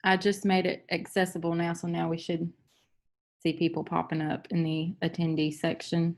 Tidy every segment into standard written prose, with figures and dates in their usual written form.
I just made it accessible now, so now we should see people popping up in the attendee section.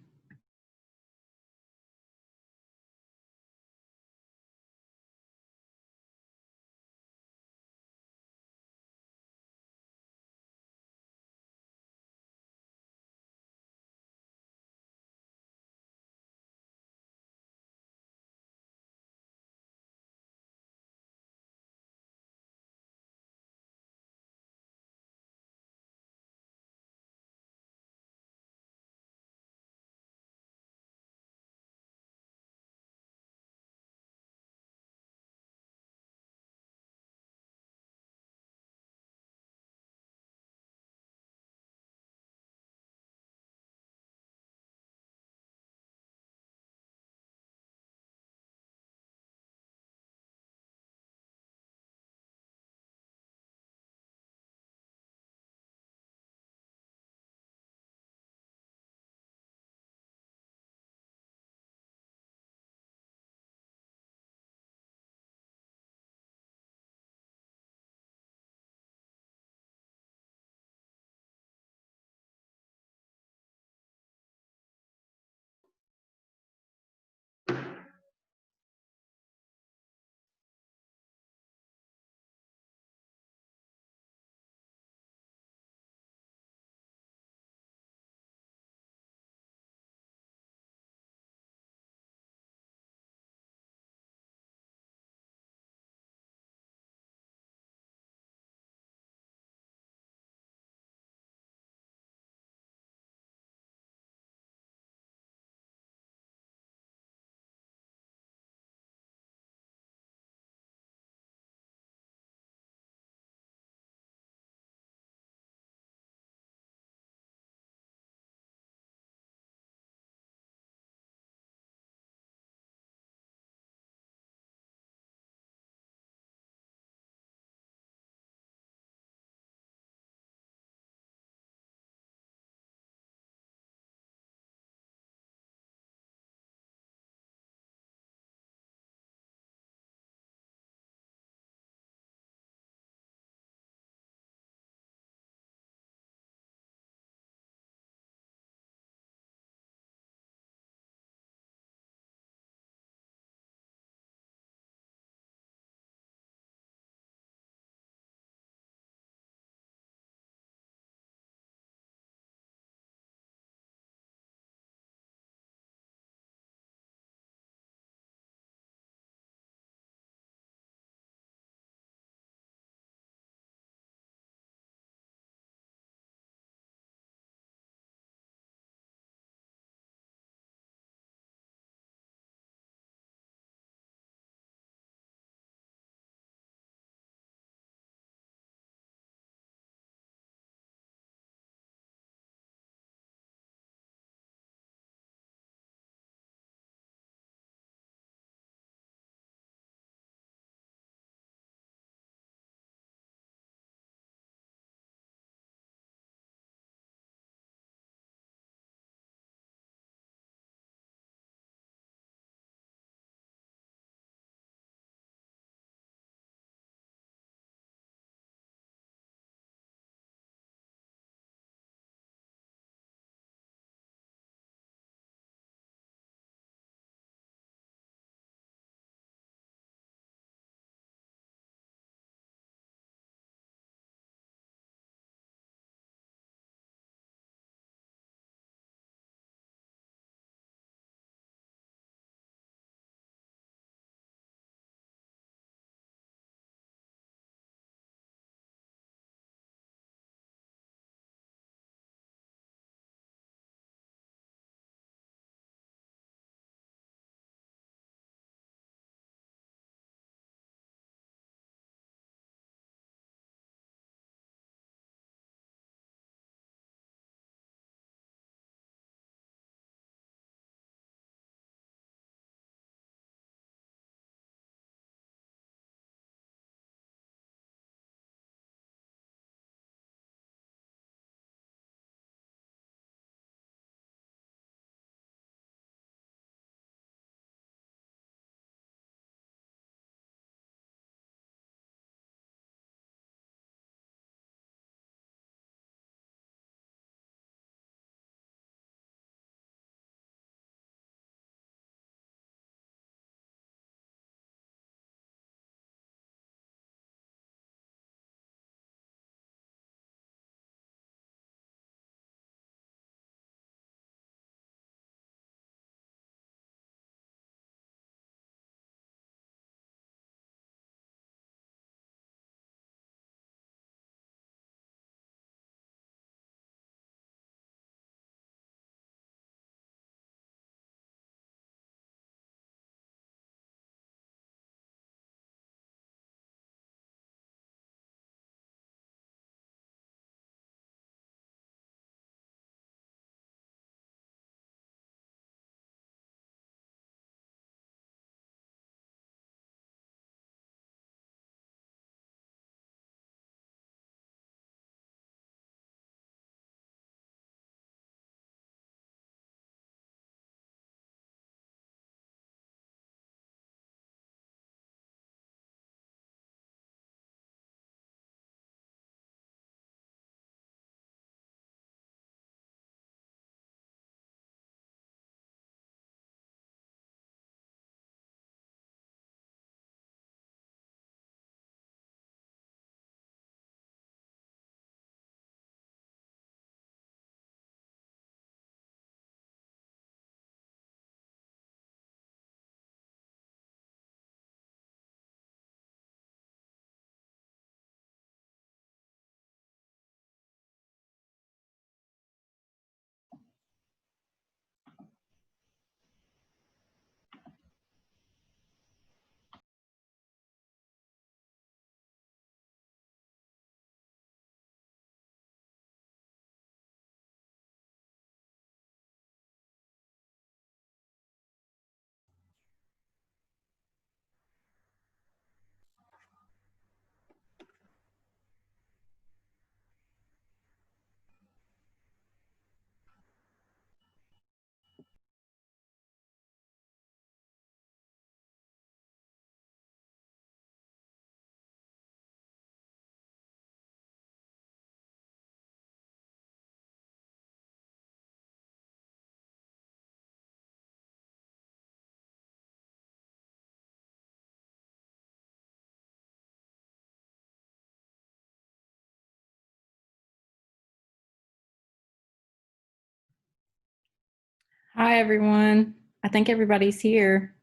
Hi, everyone. I think everybody's here.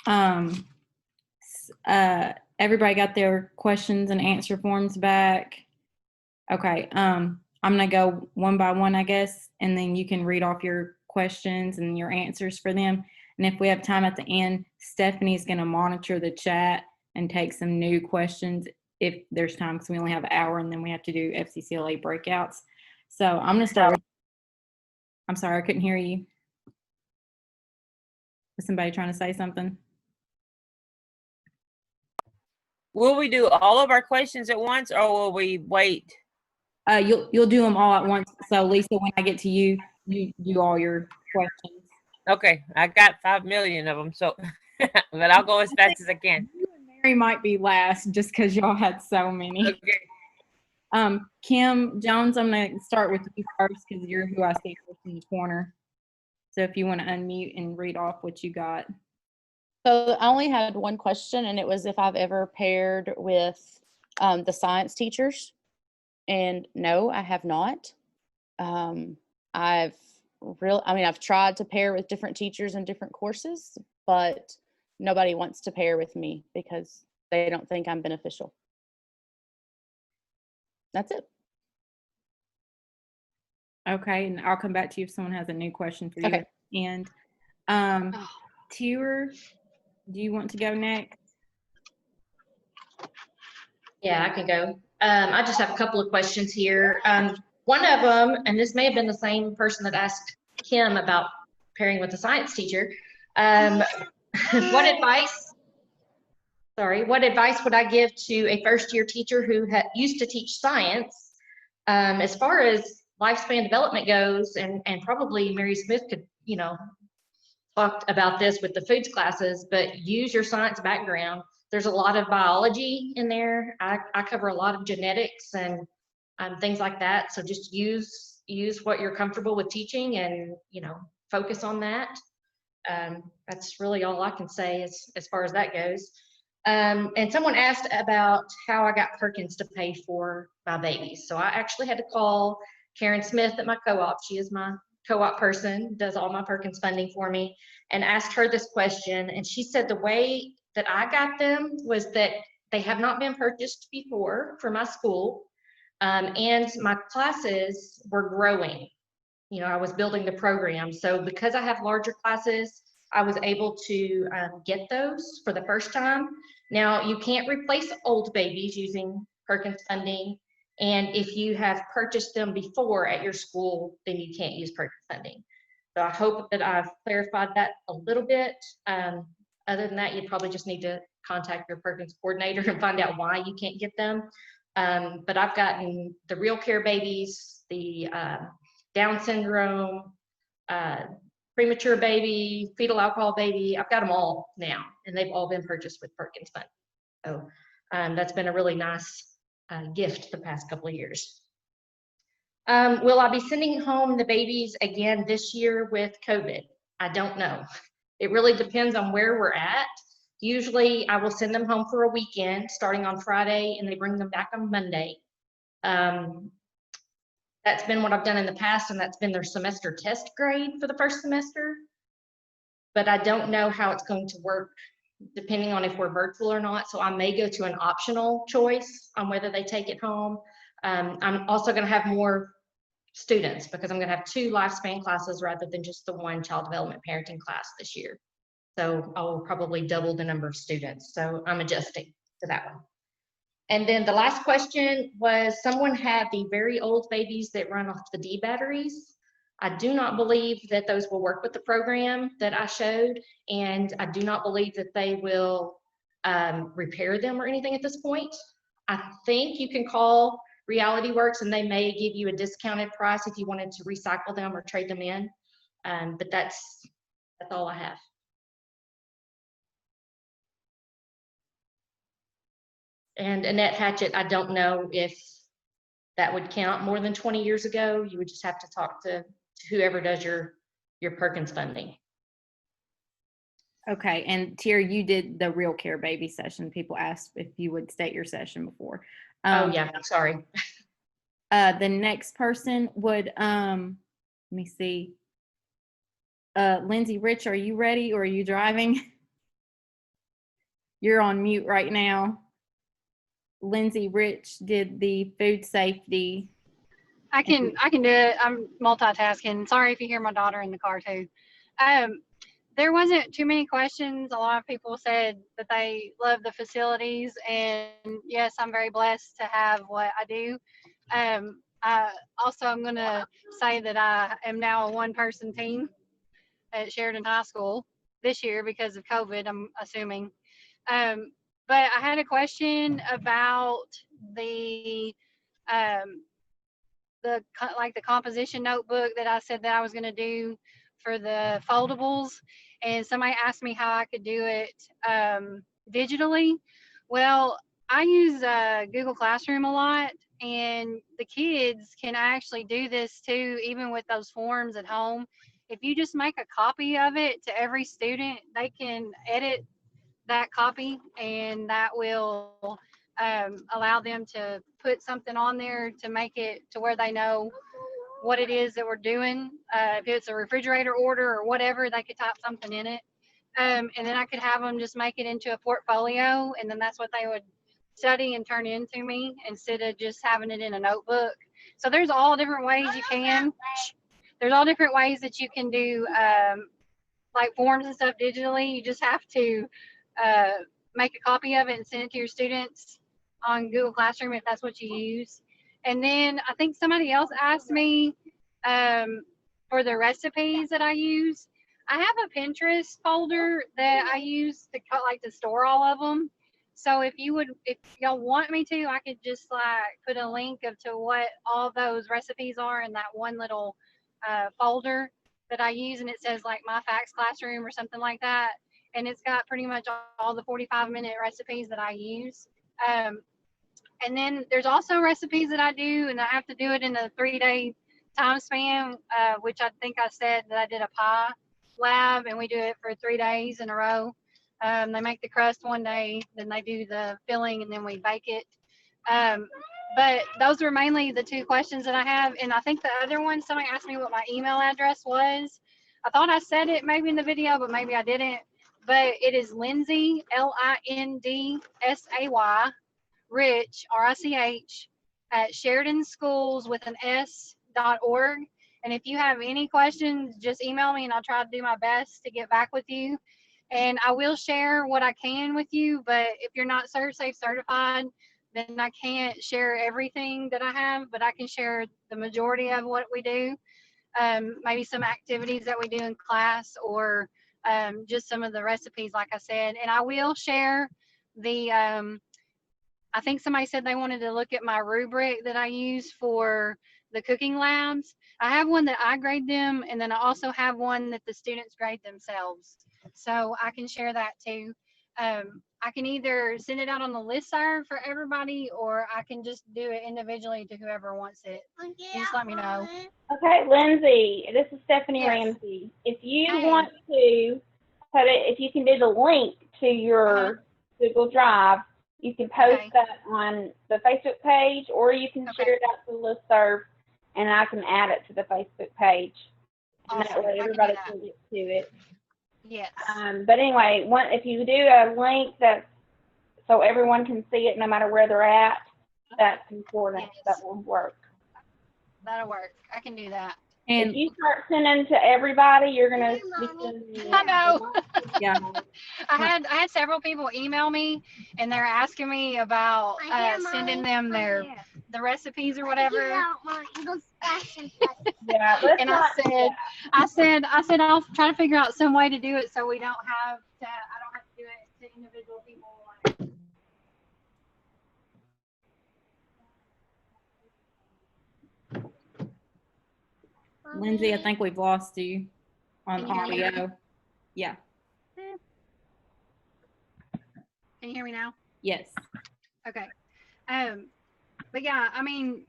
Everybody got their questions and answer forms back. Okay. I'm gonna go one by one, I guess, and then you can read off your questions and your answers for them. And if we have time at the end, Stephanie's gonna monitor the chat and take some new questions if there's time, because we only have an hour and then we have to do FCCLA breakouts. So I'm gonna start with, I'm sorry, I couldn't hear you. Was somebody trying to say something? Will we do all of our questions at once, or will we wait? You'll do them all at once. So Lisa, when I get to you, you do all your questions. Okay, I got 5 million of them, so but I'll go as fast as I can. You and Mary might be last just because y'all had so many. Okay. Kim Jones, I'm gonna start with you first because you're who I see first in the corner. So if you want to unmute and read off what you got. So I only had one question, and it was if I've ever paired with the science teachers. And no, I have not. I've tried to pair with different teachers in different courses, but nobody wants to pair with me because they don't think I'm beneficial. That's it. Okay, and I'll come back to you if someone has a new question for you. Okay. And Tier, do you want to go next? Yeah, I can go. I just have a couple of questions here. One of them, and this may have been the same person that asked Kim about pairing with a science teacher. What advice would I give to a first-year teacher who used to teach science? As far as lifespan development goes, and probably Mary Smith could, talk about this with the foods classes, but use your science background. There's a lot of biology in there. I cover a lot of genetics and things like that. So just use what you're comfortable with teaching and, focus on that. That's really all I can say as far as that goes. And someone asked about how I got Perkins to pay for my babies. So I actually had to call Karen Smith at my co-op. She is my co-op person, does all my Perkins funding for me, and asked her this question. And she said the way that I got them was that they have not been purchased before for my school. And my classes were growing. I was building the program. So because I have larger classes, I was able to get those for the first time. Now, you can't replace old babies using Perkins funding. And if you have purchased them before at your school, then you can't use Perkins funding. So I hope that I've clarified that a little bit. Other than that, you probably just need to contact your Perkins coordinator and find out why you can't get them. But I've gotten the Real Care babies, the Down syndrome, premature baby, fetal alcohol baby. I've got them all now, and they've all been purchased with Perkins funding. So that's been a really nice gift the past couple of years. Will I be sending home the babies again this year with COVID? I don't know. It really depends on where we're at. Usually I will send them home for a weekend starting on Friday, and they bring them back on Monday. That's been what I've done in the past, and that's been their semester test grade for the first semester. But I don't know how it's going to work depending on if we're virtual or not. So I may go to an optional choice on whether they take it home. I'm also going to have more students because I'm going to have 2 lifespan classes rather than just the 1 child development parenting class this year. So I'll probably double the number of students. So I'm adjusting to that one. And then the last question was, someone had the very old babies that run off the D batteries. I do not believe that those will work with the program that I showed, and I do not believe that they will repair them or anything at this point. I think you can call Reality Works and they may give you a discounted price if you wanted to recycle them or trade them in, but that's all I have. And Annette Hatchett, I don't know if that would count more than 20 years ago. You would just have to talk to whoever does your Perkins funding. Okay, and Tier, you did the Real Care baby session. People asked if you would state your session before. Oh yeah, I'm sorry. The next person would, let me see. Lindsay Rich, are you ready or are you driving? You're on mute right now. Lindsay Rich did the food safety. I can do it. I'm multitasking. Sorry if you hear my daughter in the car too. There wasn't too many questions. A lot of people said that they love the facilities, and yes, I'm very blessed to have what I do. I'm going to say that I am now a one-person team at Sheridan High School this year because of COVID, I'm assuming. But I had a question about the like the composition notebook that I said that I was going to do for the foldables, and somebody asked me how I could do it digitally. Well, I use Google Classroom a lot, and the kids can actually do this too, even with those forms at home. If you just make a copy of it to every student, they can edit that copy, and that will allow them to put something on there to make it to where they know what it is that we're doing. If it's a refrigerator order or whatever, they could type something in it. And then I could have them just make it into a portfolio, and then that's what they would study and turn into me instead of just having it in a notebook. So there's all different ways you can. There's all different ways that you can do like forms and stuff digitally. You just have to make a copy of it and send it to your students on Google Classroom if that's what you use. And then I think somebody else asked me for the recipes that I use. I have a Pinterest folder that I use to store all of them. So if y'all want me to, I could just like put a link to what all those recipes are in that one little folder that I use, and it says like My Facts Classroom or something like that. And it's got pretty much all the 45-minute recipes that I use. And then there's also recipes that I do, and I have to do it in a 3-day time span, which I think I said that I did a pie lab, and we do it for 3 days in a row. They make the crust one day, then they do the filling, and then we bake it. But those were mainly the two questions that I have. And I think the other one, somebody asked me what my email address was. I thought I said it maybe in the video, but maybe I didn't. But it is Lindsay, LINDSAY, Rich, RICH, at Sheridan Schools with an S.org. And if you have any questions, just email me and I'll try to do my best to get back with you. And I will share what I can with you, but if you're not CertSafe certified, then I can't share everything that I have, but I can share the majority of what we do. Maybe some activities that we do in class, or just some of the recipes, like I said. And I will share the, I think somebody said they wanted to look at my rubric that I use for the cooking labs. I have one that I grade them, and then I also have one that the students grade themselves. So I can share that too. I can either send it out on the listserv for everybody, or I can just do it individually to whoever wants it. Just let me know. Okay, Lindsay, this is Stephanie Yes. Ramsey. If you Hey. want to put it, if you can do the link to your Google Drive, you can post that on the Facebook page, or you can share it out to the listserv, and I can add it to the Facebook page. And Awesome. that way everybody can get to it. Yes. But anyway, if you do a link that so everyone can see it no matter where they're at, that's important. Yes. That will work. That'll work. I can do that. And if you start sending to everybody, you're gonna be sending. I know. yeah, I had several people email me, and they're asking me about sending them the recipes or whatever. Yeah, let's And not do that. I said I'll try to figure out some way to do it so we don't have to. I don't have to do it to individual people. Lindsay, I think we've lost you on Can you hear me? audio. Yeah. Can you hear me now? Yes. Okay. But yeah, I mean,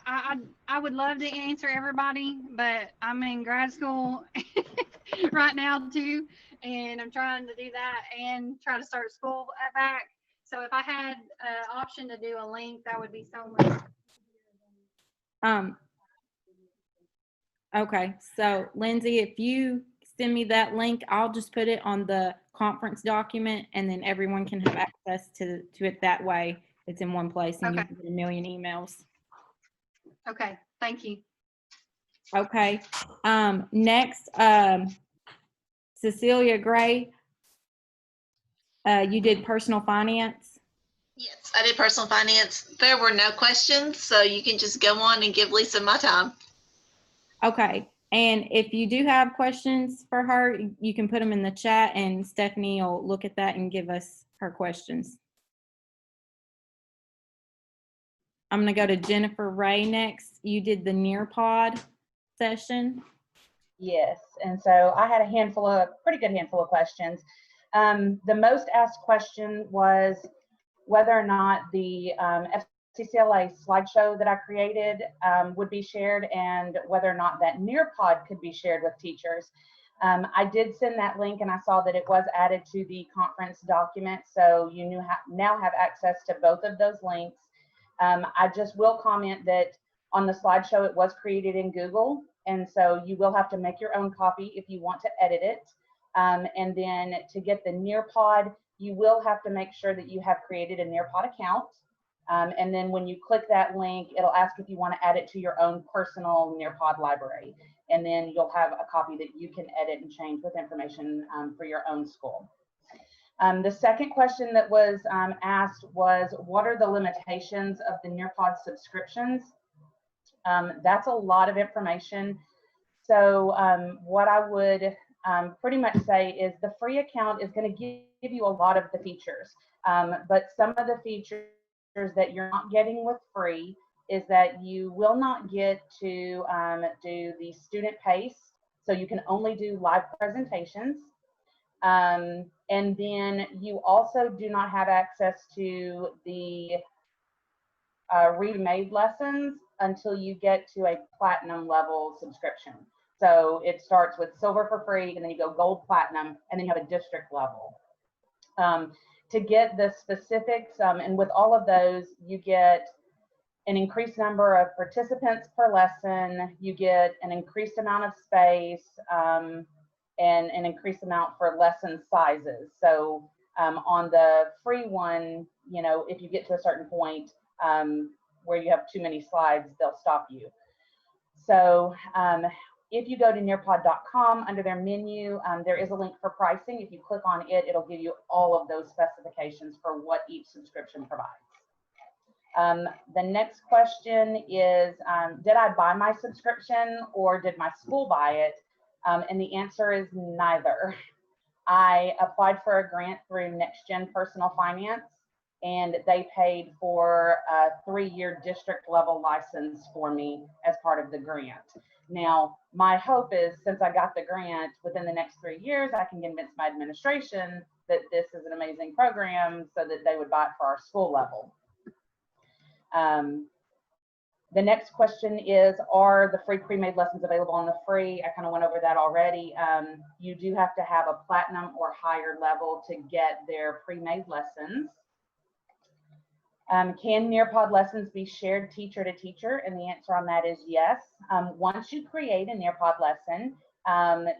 I would love to answer everybody, but I'm in grad school right now too, and I'm trying to do that and try to start school back. So if I had an option to do a link, that would be so much Okay, so Lindsay, if you send me that link, I'll just put it on the conference document and then everyone can have access to it that way. It's in one place and you Okay. can get a million emails. Okay, thank you. Okay, next, Cecilia Gray, you did personal finance. Yes, I did personal finance. There were no questions, so you can just go on and give Lisa my time. Okay, and if you do have questions for her, you can put them in the chat and Stephanie will look at that and give us her questions. I'm gonna go to Jennifer Ray next. You did the Nearpod session. Yes, and so I had a pretty good handful of questions. The most asked question was whether or not the FCCLA slideshow that I created would be shared, and whether or not that Nearpod could be shared with teachers. I did send that link and I saw that it was added to the conference document, so you now have access to both of those links. I just will comment that on the slideshow it was created in Google, and so you will have to make your own copy if you want to edit it. And then to get the Nearpod, you will have to make sure that you have created a Nearpod account. And then when you click that link, it'll ask if you want to add it to your own personal Nearpod library. And then you'll have a copy that you can edit and change with information for your own school. The second question that was asked was, what are the limitations of the Nearpod subscriptions? That's a lot of information. So what I would pretty much say is the free account is going to give you a lot of the features. But some of the features that you're not getting with free is that you will not get to do the student pace. So you can only do live presentations. And then you also do not have access to the remade lessons until you get to a platinum level subscription. So it starts with silver for free, and then you go gold, platinum, and then you have a district level. To get the specifics, and with all of those, you get an increased number of participants per lesson, you get an increased amount of space, and an increased amount for lesson sizes. So on the free one, you know, if you get to a certain point where you have too many slides, they'll stop you. So if you go to nearpod.com, under their menu, there is a link for pricing. If you click on it, it'll give you all of those specifications for what each subscription provides. The next question is, did I buy my subscription or did my school buy it? And the answer is neither. I applied for a grant through Next Gen Personal Finance, and they paid for a 3-year district level license for me as part of the grant. Now, my hope is, since I got the grant, within the next 3 years, I can convince my administration that this is an amazing program so that they would buy it for our school level. The next question is, are the free pre-made lessons available on the free? I kind of went over that already. You do have to have a platinum or higher level to get their pre-made lessons. Can Nearpod lessons be shared teacher to teacher? And the answer on that is yes. Once you create a Nearpod lesson,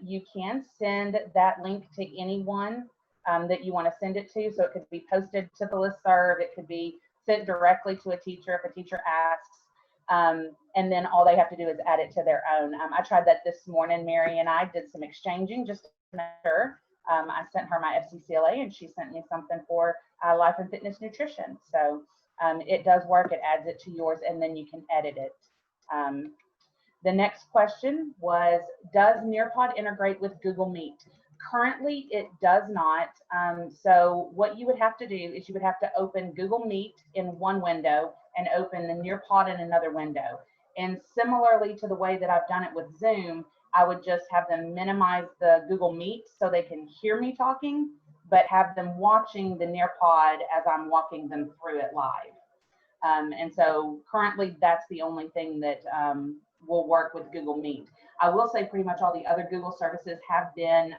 you can send that link to anyone that you want to send it to. So it could be posted to the listserv, it could be sent directly to a teacher if a teacher asks. And then all they have to do is add it to their own. I tried that this morning. Mary and I did some exchanging just to make sure. I sent her my FCCLA and she sent me something for life and fitness nutrition. So it does work. It adds it to yours and then you can edit it. The next question was, does Nearpod integrate with Google Meet? Currently, it does not. So what you would have to do is you would have to open Google Meet in one window and open the Nearpod in another window. And similarly to the way that I've done it with Zoom, I would just have them minimize the Google Meet so they can hear me talking, but have them watching the Nearpod as I'm walking them through it live. And so currently that's the only thing that will work with Google Meet. I will say pretty much all the other Google services have been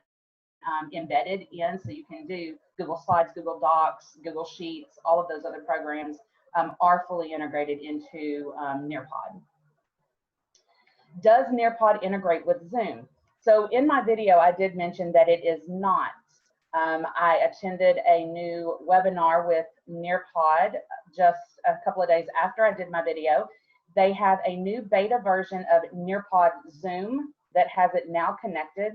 embedded in, so you can do Google Slides, Google Docs, Google Sheets, all of those other programs are fully integrated into Nearpod. Does Nearpod integrate with Zoom? So in my video, I did mention that it is not. I attended a new webinar with Nearpod just a couple of days after I did my video. They have a new beta version of Nearpod Zoom that has it now connected.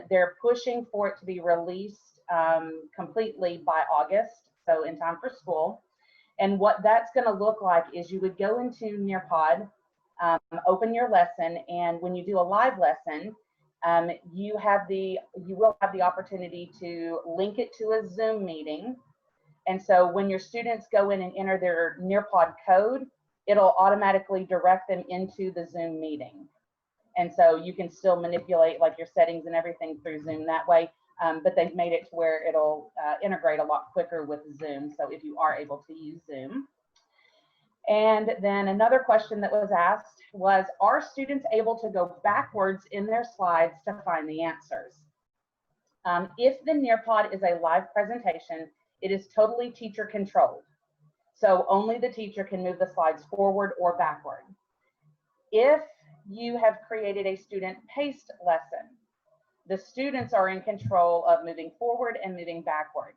They're pushing for it to be released completely by August, so in time for school. And what that's going to look like is you would go into Nearpod, open your lesson, and when you do a live lesson, you will have the opportunity to link it to a Zoom meeting. And so when your students go in and enter their Nearpod code, it'll automatically direct them into the Zoom meeting. And so you can still manipulate like your settings and everything through Zoom that way. But they've made it to where it'll integrate a lot quicker with Zoom. So if you are able to use Zoom. And then another question that was asked was, are students able to go backwards in their slides to find the answers? If the Nearpod is a live presentation, it is totally teacher controlled. So only the teacher can move the slides forward or backward. If you have created a student-paced lesson, the students are in control of moving forward and moving backward.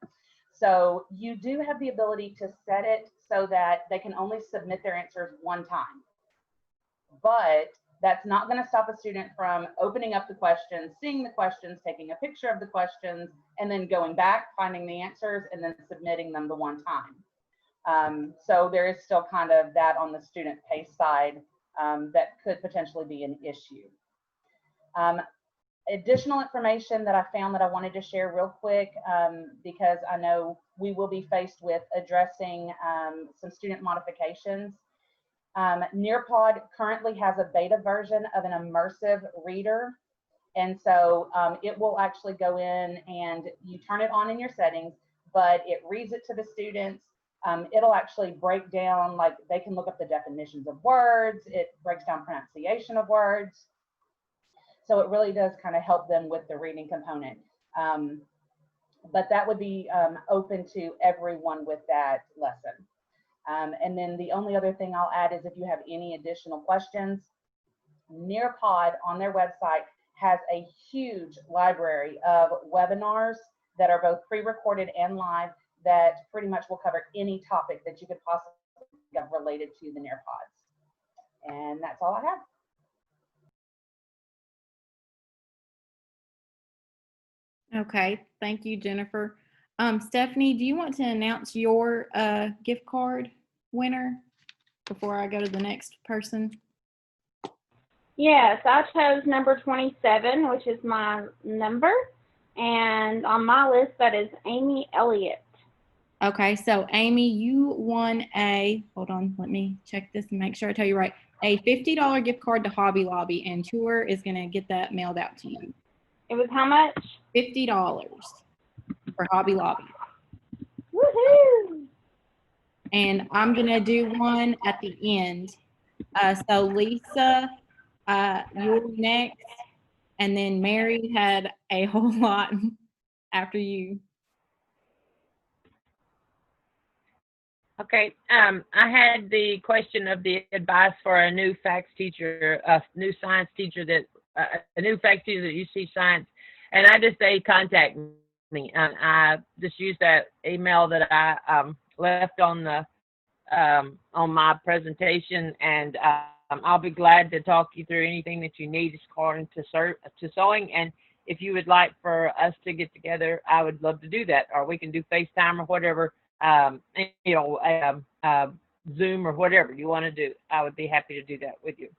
So you do have the ability to set it so that they can only submit their answers one time. But that's not going to stop a student from opening up the questions, seeing the questions, taking a picture of the questions, and then going back, finding the answers, and then submitting them the one time. So there is still kind of that on the student pace side that could potentially be an issue. Additional information that I found that I wanted to share real quick, because I know we will be faced with addressing some student modifications. Nearpod currently has a beta version of an immersive reader. And so it will actually go in and you turn it on in your settings, but it reads it to the students. It'll actually break down, like they can look up the definitions of words. It breaks down pronunciation of words. So it really does kind of help them with the reading component. But that would be open to everyone with that lesson. And then the only other thing I'll add is if you have any additional questions, Nearpod on their website has a huge library of webinars that are both pre-recorded and live that pretty much will cover any topic that you could possibly think of related to the Nearpods. And that's all I have. Okay, thank you, Jennifer. Stephanie, do you want to announce your gift card winner before I go to the next person? Yes, I chose number 27, which is my number. And on my list, that is Amy Elliott. Okay, so Amy, you won hold on, let me check this and make sure I tell you right, a $50 gift card to Hobby Lobby, and Tour is going to get that mailed out to you. It was how much? $50 for Hobby Lobby. Woohoo! And I'm going to do one at the end. So Lisa, you're next. And then Mary had a whole lot after you. Okay, I had the question of the advice for a new FACS teacher, a new science teacher that, a new FACS teacher that you see science, and I just say contact me. And I just use that email that I left on the on my presentation, and I'll be glad to talk you through anything that you need according to sewing. And if you would like for us to get together, I would love to do that, or we can do FaceTime or whatever. You know, Zoom or whatever you want to do. I would be happy to do that with you.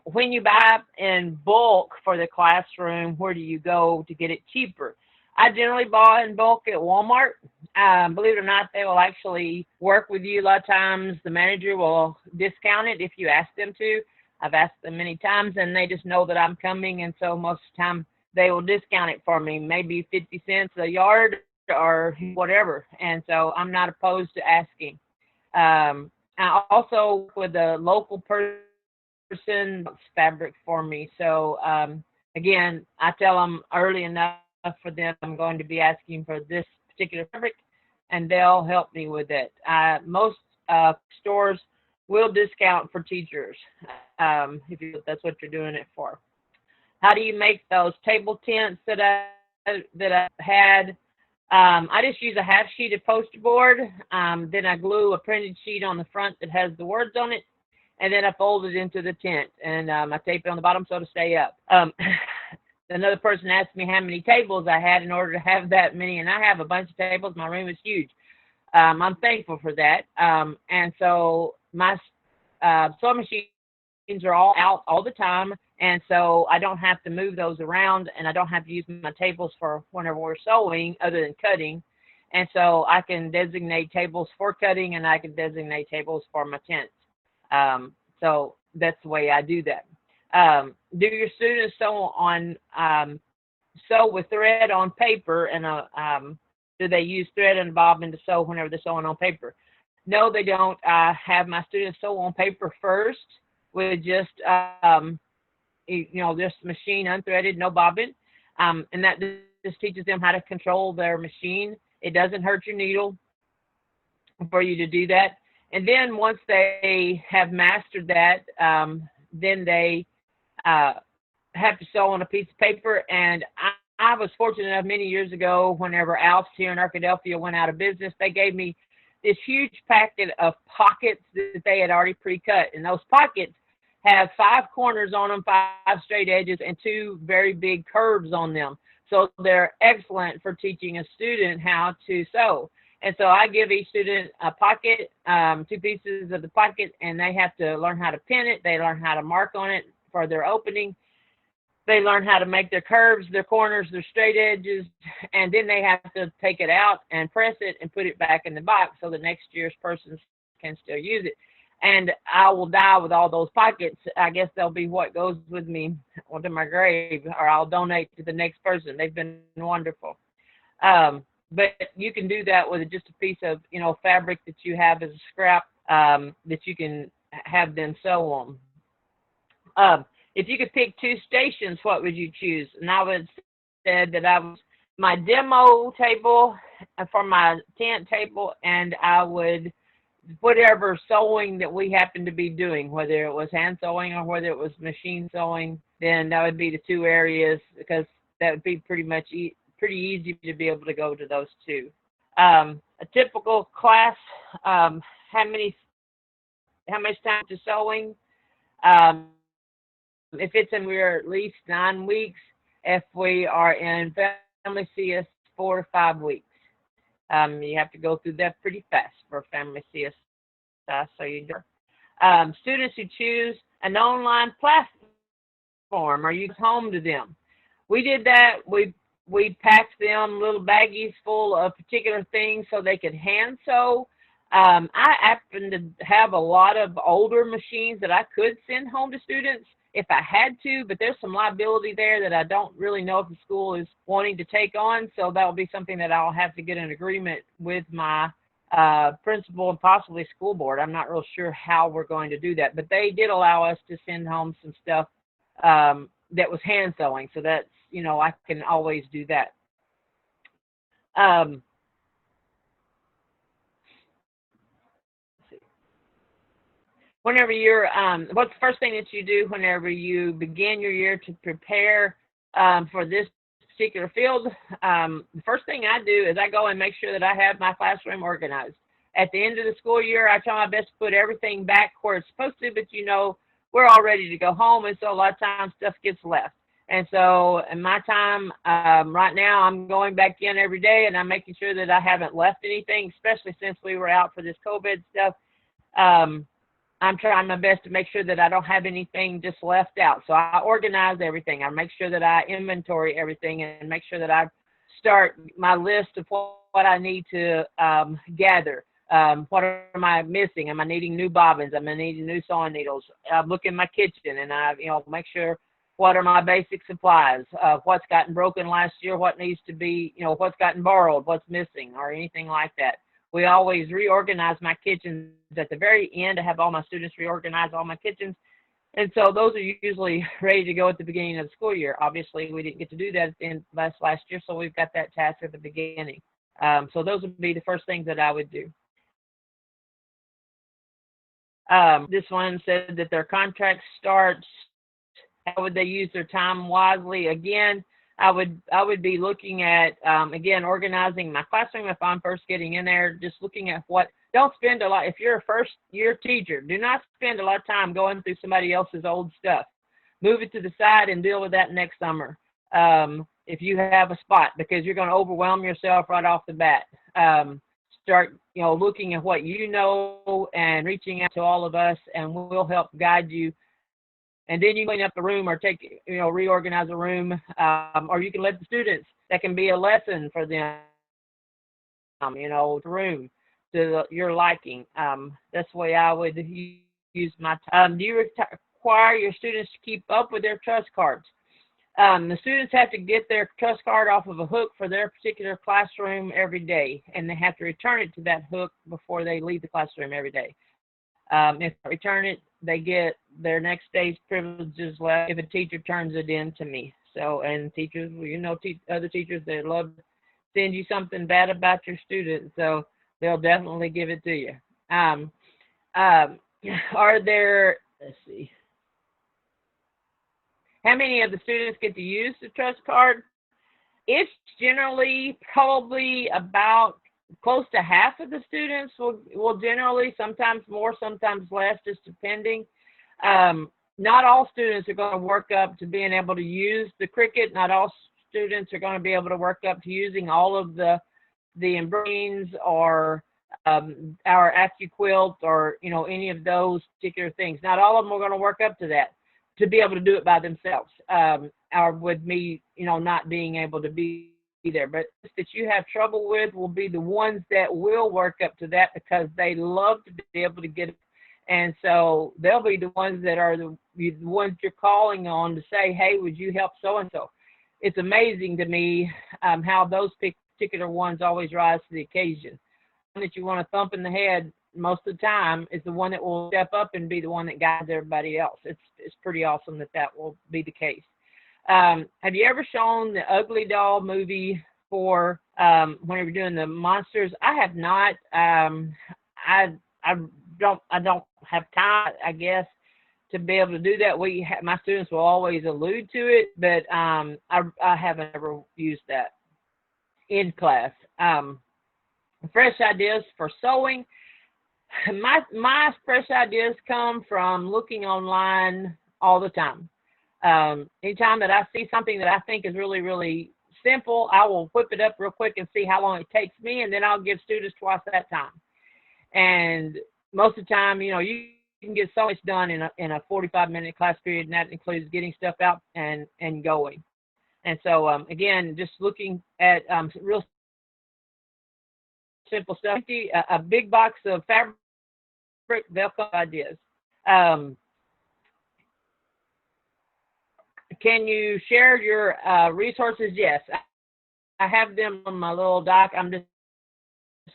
When you buy in bulk for the classroom, where do you go to get it cheaper? I generally buy in bulk at Walmart. Believe it or not, they will actually work with you. A lot of times the manager will discount it if you ask them to. I've asked them many times, and they just know that I'm coming, and so most of the time they will discount it for me, maybe 50 cents a yard or whatever. And so I'm not opposed to asking. I also, with a local person, fabric for me. So again, I tell them early enough for them I'm going to be asking for this particular fabric, and they'll help me with it. Most stores will discount for teachers if that's what you're doing it for. How do you make those table tents that I had? I just use a half sheet of poster board. Then I glue a printed sheet on the front that has the words on it, and then I fold it into the tent, and I tape it on the bottom so it'll stay up. Another person asked me how many tables I had in order to have that many, and I have a bunch of tables. My room is huge. I'm thankful for that. And so my sewing machines are all out all the time, and so I don't have to move those around, and I don't have to use my tables for whenever we're sewing other than cutting. And so I can designate tables for cutting, and I can designate tables for my tents. So that's the way I do that. Do your students sew with thread on paper, and do they use thread and bobbin to sew whenever they're sewing on paper? No, they don't. I have my students sew on paper first with just just machine unthreaded, no bobbin, and that just teaches them how to control their machine. It doesn't hurt your needle for you to do that. And then once they have mastered that, then they have to sew on a piece of paper. And I was fortunate enough many years ago, whenever Alf's here in Arkadelphia went out of business, they gave me this huge packet of pockets that they had already pre-cut. And those pockets have 5 corners on them, 5 straight edges, and 2 very big curves on them. So they're excellent for teaching a student how to sew. And so I give each student a pocket, 2 pieces of the pocket, and they have to learn how to pin it. They learn how to mark on it for their opening. They learn how to make their curves, their corners, their straight edges, and then they have to take it out and press it and put it back in the box so the next year's person can still use it. And I will die with all those pockets. I guess they'll be what goes with me to my grave, or I'll donate to the next person. They've been wonderful. But you can do that with just a piece of, fabric that you have as a scrap that you can have them sew on. If you could pick 2 stations, what would you choose? And I would say that I was my demo table for my tent table, and I would whatever sewing that we happen to be doing, whether it was hand sewing or whether it was machine sewing, then that would be the 2 areas, because that would be pretty easy to be able to go to those 2. A typical class, how many times to sewing? If it's we're at least 9 weeks. If we are in family CS, 4 to 5 weeks. You have to go through that pretty fast for family CS. So you do. Students who choose an online platform or use home to them. We did that. We packed them little baggies full of particular things so they could hand sew. I happen to have a lot of older machines that I could send home to students if I had to, but there's some liability there that I don't really know if the school is wanting to take on. So that will be something that I'll have to get an agreement with my principal and possibly school board. I'm not real sure how we're going to do that, but they did allow us to send home some stuff that was hand sewing. So that's, I can always do that. Whenever you're, what's the first thing that you do whenever you begin your year to prepare for this particular field? The first thing I do is I go and make sure that I have my classroom organized. At the end of the school year, I try my best to put everything back where it's supposed to, but we're all ready to go home, and so a lot of times stuff gets left. And so in my time right now, I'm going back in every day, and I'm making sure that I haven't left anything, especially since we were out for this COVID stuff. I'm trying my best to make sure that I don't have anything just left out. So I organize everything. I make sure that I inventory everything and make sure that I start my list of what I need to gather. What am I missing? Am I needing new bobbins? Am I needing new sewing needles? I look in my kitchen and I, make sure what are my basic supplies, what's gotten broken last year, what needs to be, what's gotten borrowed, what's missing, or anything like that. We always reorganize my kitchens at the very end. I have all my students reorganize all my kitchens. And so those are usually ready to go at the beginning of the school year. Obviously, we didn't get to do that at the end of last year, so we've got that task at the beginning. So those would be the first things that I would do. This one said that their contract starts. How would they use their time wisely? Again, I would be looking at, again, organizing my classroom if I'm first getting in there, just looking at don't spend a lot, if you're a first year teacher, do not spend a lot of time going through somebody else's old stuff. Move it to the side and deal with that next summer if you have a spot, because you're going to overwhelm yourself right off the bat. Start, looking at what you know and reaching out to all of us, and we'll help guide you. And then you clean up the room or reorganize the room, or you can let the students, that can be a lesson for them, the room to your liking. That's the way I would use my time. Do you require your students to keep up with their trust cards? The students have to get their trust card off of a hook for their particular classroom every day, and they have to return it to that hook before they leave the classroom every day. If they return it, they get their next day's privileges left if a teacher turns it in to me. So, and teachers, other teachers, they love to send you something bad about your student, so they'll definitely give it to you. Are there, let's see, how many of the students get to use the trust card? It's generally probably about close to half of the students will generally, sometimes more, sometimes less, just depending. Not all students are going to work up to being able to use the Cricut. Not all students are going to be able to work up to using all of the embroiderings or our AccuQuilt or, any of those particular things. Not all of them are going to work up to that, to be able to do it by themselves, or with me, not being able to be there. But that you have trouble with will be the ones that will work up to that, because they love to be able to get it. And so they'll be the ones that are the ones you're calling on to say, hey, would you help so-and-so? It's amazing to me how those particular ones always rise to the occasion. The one that you want to thump in the head most of the time is the one that will step up and be the one that guides everybody else. It's pretty awesome that will be the case. Have you ever shown the Ugly Doll movie for when you're doing the monsters? I have not. I don't have time, I guess, to be able to do that. My students will always allude to it, but I haven't ever used that in class. Fresh ideas for sewing. My fresh ideas come from looking online all the time. Anytime that I see something that I think is really, really simple, I will whip it up real quick and see how long it takes me, and then I'll give students twice that time. And most of the time, you can get so much done in a 45-minute class period, and that includes getting stuff out and going. And so, again, just looking at real simple stuff. A big box of fabric, they'll come ideas. Can you share your resources? Yes, I have them on my little doc. I'm just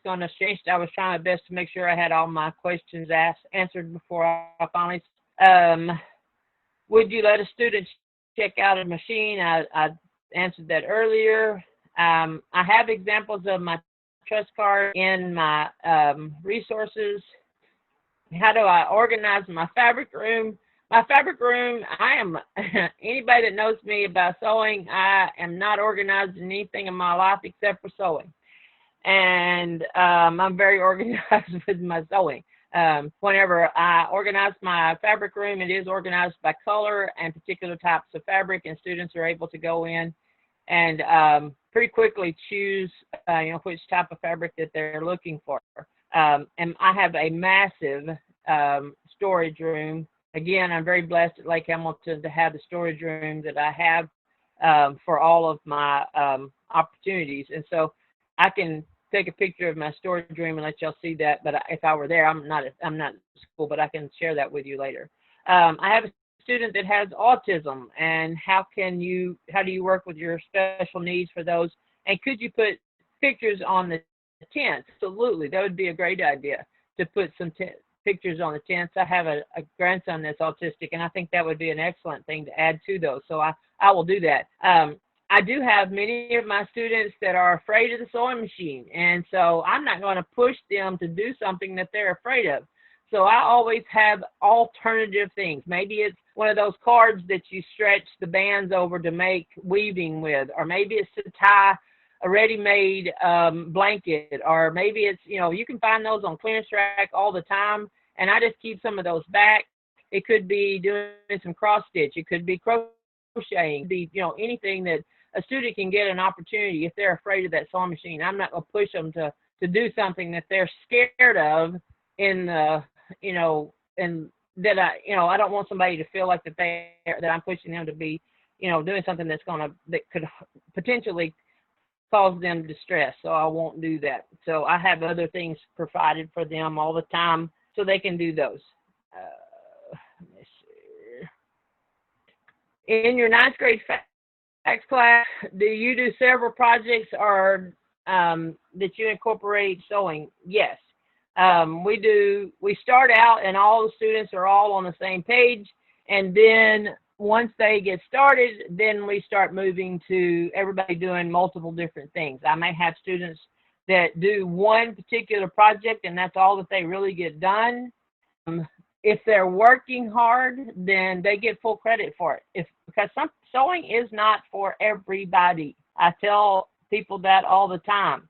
going to change. I was trying my best to make sure I had all my questions answered before I finally. Would you let a student check out a machine? I answered that earlier. I have examples of my trust card in my resources. How do I organize my fabric room? My fabric room, anybody that knows me about sewing, I am not organized in anything in my life except for sewing. And I'm very organized with my sewing. Whenever I organize my fabric room, it is organized by color and particular types of fabric, and students are able to go in and pretty quickly choose which type of fabric that they're looking for. And I have a massive storage room. Again, I'm very blessed at Lake Hamilton to have the storage room that I have for all of my opportunities. And so I can take a picture of my storage room and let y'all see that. But if I were there, I'm not in school, but I can share that with you later. I have a student that has autism, and how do you work with your special needs for those? And could you put pictures on the tents? Absolutely, that would be a great idea to put some pictures on the tents. I have a grandson that's autistic, and I think that would be an excellent thing to add to those. So I will do that. I do have many of my students that are afraid of the sewing machine, and so I'm not going to push them to do something that they're afraid of. So I always have alternative things. Maybe it's one of those cards that you stretch the bands over to make weaving with, or maybe it's to tie a ready-made blanket, or maybe it's, you can find those on clearance rack all the time, and I just keep some of those back. It could be doing some cross stitch. It could be crocheting. It could be, anything that a student can get an opportunity if they're afraid of that sewing machine. I'm not going to push them to do something that they're scared of in the, and that I don't want somebody to feel like that I'm pushing them to be, doing something that could potentially cause them distress. So I won't do that. So I have other things provided for them all the time so they can do those. Let me see. In your 9th grade facts class, do you do several projects or that you incorporate sewing? Yes. We do. We start out and all the students are all on the same page, and then once they get started, then we start moving to everybody doing multiple different things. I may have students that do one particular project and that's all that they really get done. If they're working hard, then they get full credit for it. Because sewing is not for everybody. I tell people that all the time.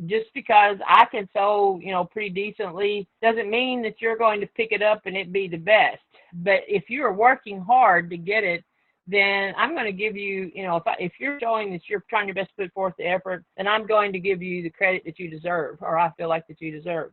Just because I can sew, pretty decently doesn't mean that you're going to pick it up and it be the best. But if you're working hard to get it, then I'm going to give you, if you're showing that you're trying your best to put forth the effort, then I'm going to give you the credit that you deserve, or I feel like that you deserve.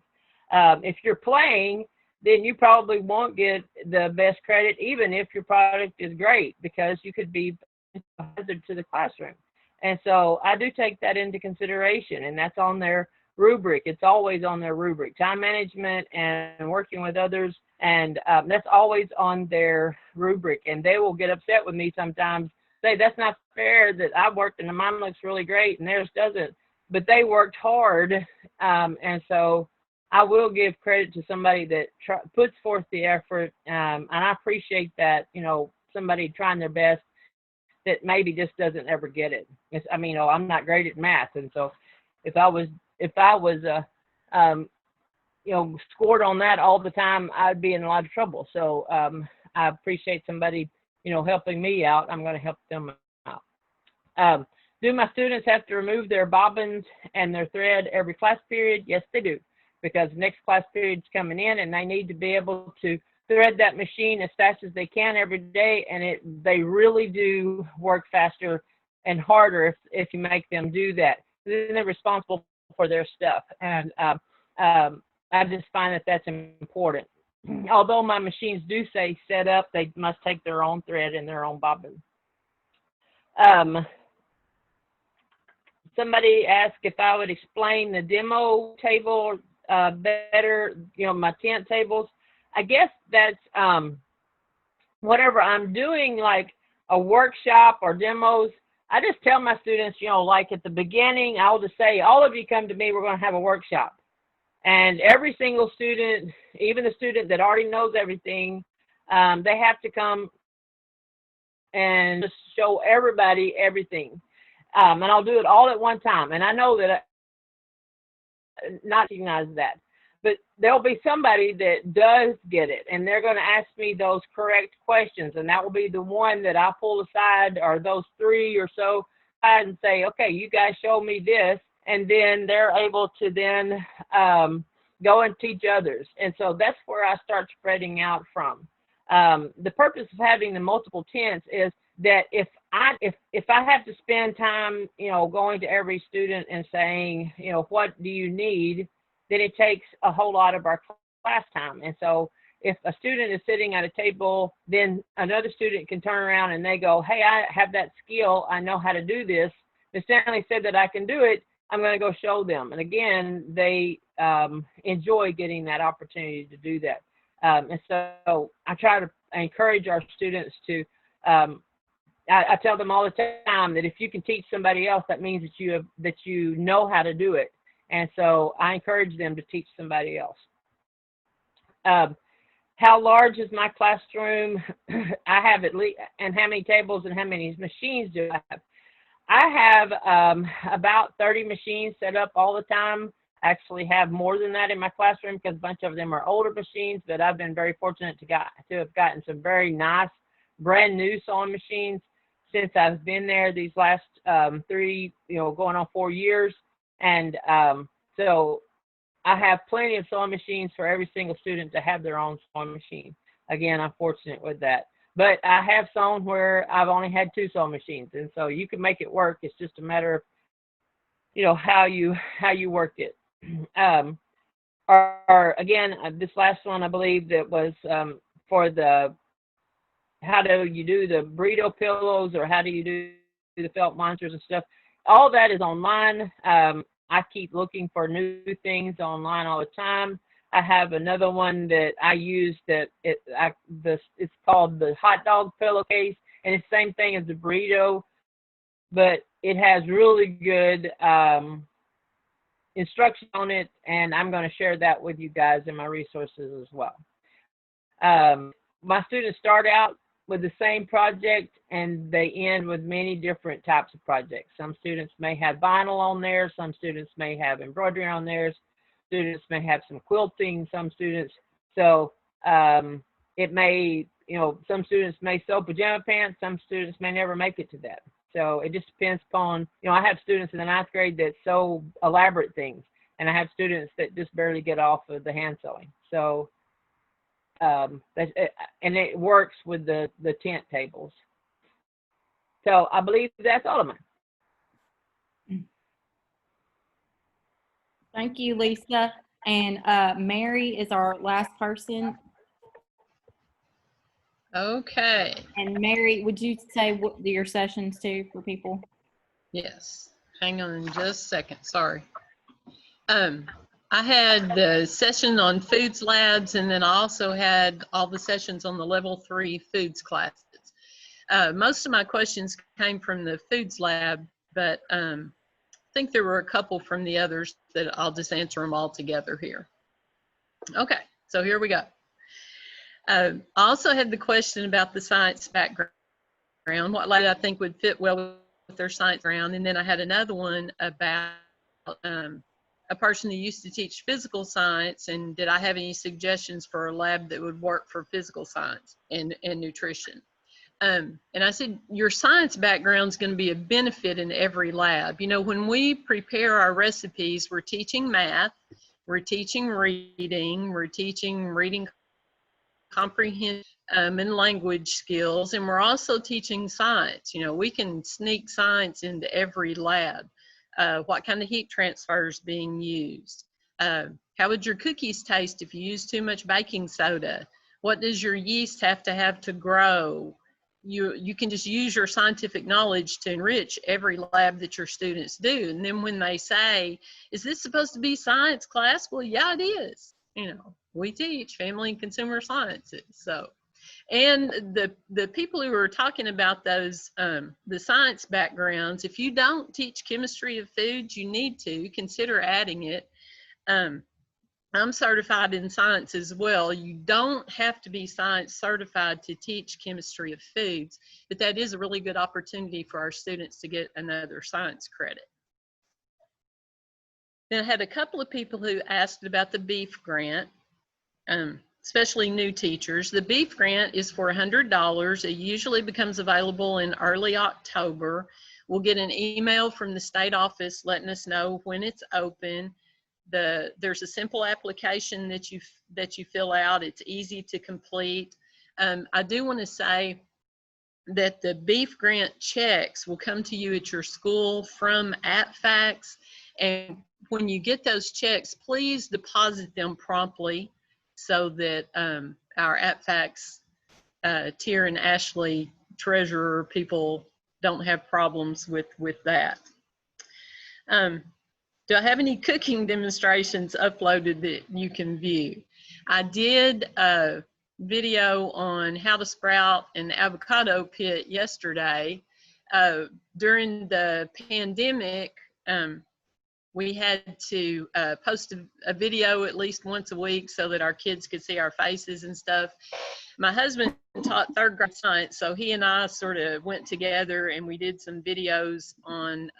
If you're playing, then you probably won't get the best credit, even if your product is great, because you could be a hazard to the classroom. And so I do take that into consideration, and that's on their rubric. It's always on their rubric. Time management and working with others, and that's always on their rubric. And they will get upset with me sometimes, say, that's not fair that I worked and mine looks really great and theirs doesn't. But they worked hard, and so I will give credit to somebody that puts forth the effort, and I appreciate that, somebody trying their best that maybe just doesn't ever get it. I'm not great at math, and so if I was scored on that all the time, I'd be in a lot of trouble. So I appreciate somebody, helping me out. I'm going to help them out. Do my students have to remove their bobbins and their thread every class period? Yes, they do, because next class period's coming in, and they need to be able to thread that machine as fast as they can every day, and they really do work faster and harder if you make them do that. Then they're responsible for their stuff, and I just find that that's important. Although my machines do say set up, they must take their own thread and their own bobbin. Somebody asked if I would explain the demo table better, my tent tables. I guess that's whatever I'm doing, like a workshop or demos, I just tell my students, like at the beginning, I'll just say, all of you come to me, we're going to have a workshop. And every single student, even the student that already knows everything, they have to come and just show everybody everything. And I'll do it all at one time. And I know that not recognize that. But there'll be somebody that does get it, and they're going to ask me those correct questions, and that will be the one that I pull aside, or those 3 or so, and say, okay, you guys show me this, and then they're able to then go and teach others. And so that's where I start spreading out from. The purpose of having the multiple tents is that if I have to spend time, going to every student and saying, what do you need, then it takes a whole lot of our class time. And so if a student is sitting at a table, then another student can turn around and they go, hey, I have that skill. I know how to do this. Miss Stanley said that I can do it. I'm going to go show them. And again, they enjoy getting that opportunity to do that. And so I try to encourage our students to, I tell them all the time that if you can teach somebody else, that means that you know how to do it. And so I encourage them to teach somebody else. How large is my classroom? I have at least, and how many tables and how many machines do I have? I have about 30 machines set up all the time. actually have more than that in my classroom because a bunch of them are older machines, but I've been very fortunate to have gotten some very nice brand new sewing machines since I've been there these last 3, going on 4 years. And so I have plenty of sewing machines for every single student to have their own sewing machine. Again, I'm fortunate with that. But I have sewn where I've only had 2 sewing machines, and so you can make it work. It's just a matter of, how you work it. Again, this last one, I believe that was for the how do you do the burrito pillows, or how do you do the felt monsters and stuff. All that is online. I keep looking for new things online all the time. I have another one that I use that it's called the hot dog pillowcase, and it's the same thing as the burrito, but it has really good instruction on it, and I'm going to share that with you guys in my resources as well. My students start out with the same project, and they end with many different types of projects. Some students may have vinyl on there, some students may have embroidery on there, students may have some quilting, some students, so it may, some students may sew pajama pants, some students may never make it to that. So it just depends upon, I have students in the 9th grade that sew elaborate things, and I have students that just barely get off of the hand sewing. So, and it works with the tent tables. So I believe that's all of mine. Thank you, Lisa. And Mary is our last person. Okay. And Mary, would you say what your sessions too for people? Yes. Hang on just a second. Sorry. I had the session on foods labs, and then I also had all the sessions on the level 3 foods classes. Most of my questions came from the foods lab, but I think there were a couple from the others that I'll just answer them all together here. Okay, so here we go. I also had the question about the science background, what lab I think would fit well with their science background, and then I had another one about a person who used to teach physical science, and did I have any suggestions for a lab that would work for physical science and nutrition. And I said, your science background is going to be a benefit in every lab. When we prepare our recipes, we're teaching math, we're teaching reading, we're teaching reading comprehension and language skills, and we're also teaching science. We can sneak science into every lab. What kind of heat transfer is being used? How would your cookies taste if you use too much baking soda? What does your yeast have to grow? You can just use your scientific knowledge to enrich every lab that your students do. And then when they say, is this supposed to be science class? Well, yeah, it is. We teach family and consumer sciences. So, and the people who are talking about those, the science backgrounds, if you don't teach chemistry of foods, you need to consider adding it. I'm certified in science as well. You don't have to be science certified to teach chemistry of foods, but that is a really good opportunity for our students to get another science credit. Then I had a couple of people who asked about the beef grant, especially new teachers. The beef grant is for $100. It usually becomes available in early October. We'll get an email from the state office letting us know when it's open. There's a simple application that you fill out. It's easy to complete. I do want to say that the beef grant checks will come to you at your school from AppFax, and when you get those checks, please deposit them promptly so that our AppFax Tier and Ashley treasurer people don't have problems with that. Do I have any cooking demonstrations uploaded that you can view? I did a video on how to sprout an avocado pit yesterday. During the pandemic, we had to post a video at least once a week so that our kids could see our faces and stuff. My husband taught 3rd grade science, so he and I sort of went together and we did some videos on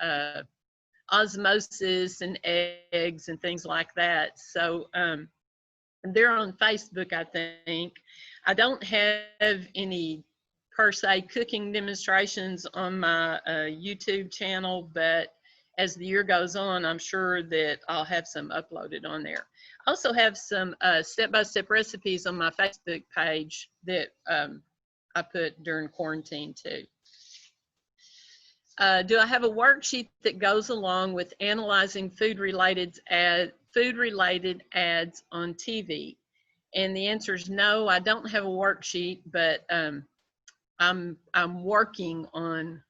osmosis and eggs and things like that. So they're on Facebook, I think. I don't have any per se cooking demonstrations on my YouTube channel, but as the year goes on, I'm sure that I'll have some uploaded on there. I also have some step-by-step recipes on my Facebook page that I put during quarantine too. Do I have a worksheet that goes along with analyzing food-related ads on TV? And the answer is no, I don't have a worksheet, but I'm working on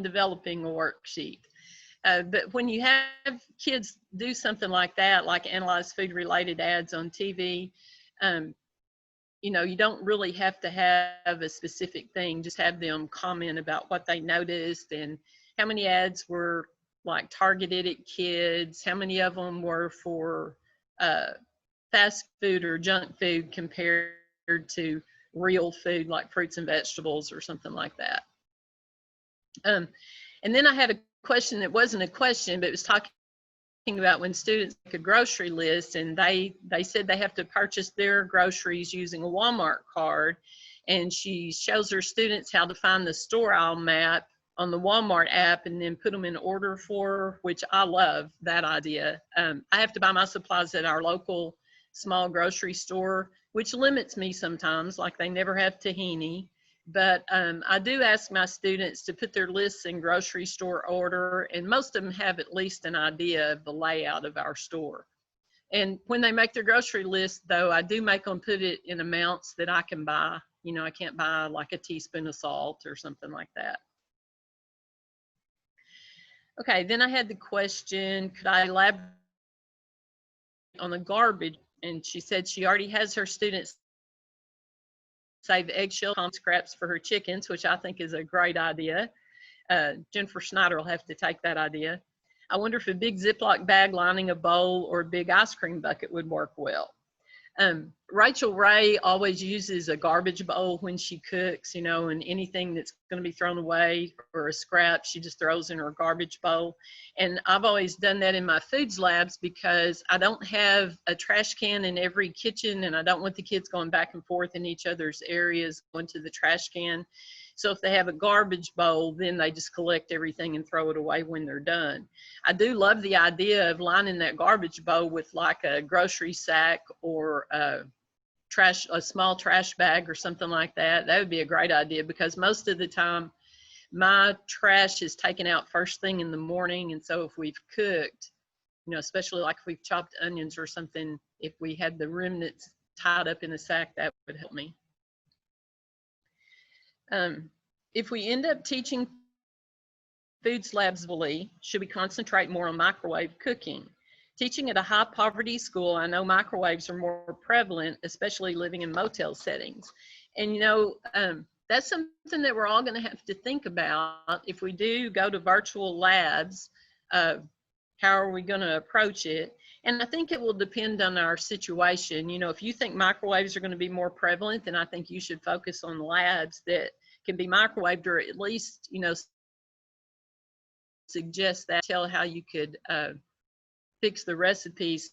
developing a worksheet. But when you have kids do something like that, like analyze food-related ads on TV, you know, you don't really have to have a specific thing. Just have them comment about what they noticed and how many ads were like targeted at kids, how many of them were for fast food or junk food compared to real food like fruits and vegetables or something like that. And then I had a question that wasn't a question, but it was talking about when students make a grocery list and they said they have to purchase their groceries using a Walmart card, and she shows her students how to find the store aisle map on the Walmart app and then put them in order for her, which I love that idea. I have to buy my supplies at our local small grocery store, which limits me sometimes, like they never have tahini. But I do ask my students to put their lists in grocery store order, and most of them have at least an idea of the layout of our store. And when they make their grocery list, though, I do make them put it in amounts that I can buy. You know, I can't buy like a teaspoon of salt or something like that. Okay, then I had the question, could I elaborate on the garbage? And she said she already has her students save eggshell scraps for her chickens, which I think is a great idea. Jennifer Schneider will have to take that idea. I wonder if a big Ziploc bag lining a bowl or a big ice cream bucket would work well. Rachel Ray always uses a garbage bowl when she cooks, you know, and anything that's going to be thrown away or a scrap, she just throws in her garbage bowl. And I've always done that in my foods labs because I don't have a trash can in every kitchen, and I don't want the kids going back and forth in each other's areas going to the trash can. So if they have a garbage bowl, then they just collect everything and throw it away when they're done. I do love the idea of lining that garbage bowl with like a grocery sack or a small trash bag or something like that. That would be a great idea because most of the time my trash is taken out first thing in the morning. And so if we've cooked, you know, especially like if we've chopped onions or something, if we had the remnants tied up in a sack, that would help me. If we end up teaching foods labs, should we concentrate more on microwave cooking? Teaching at a high poverty school, I know microwaves are more prevalent, especially living in motel settings. And you know, that's something that we're all going to have to think about. If we do go to virtual labs, how are we going to approach it? And I think it will depend on our situation. You know, if you think microwaves are going to be more prevalent, then I think you should focus on labs that can be microwaved, or at least, you know, suggest that, tell how you could fix the recipes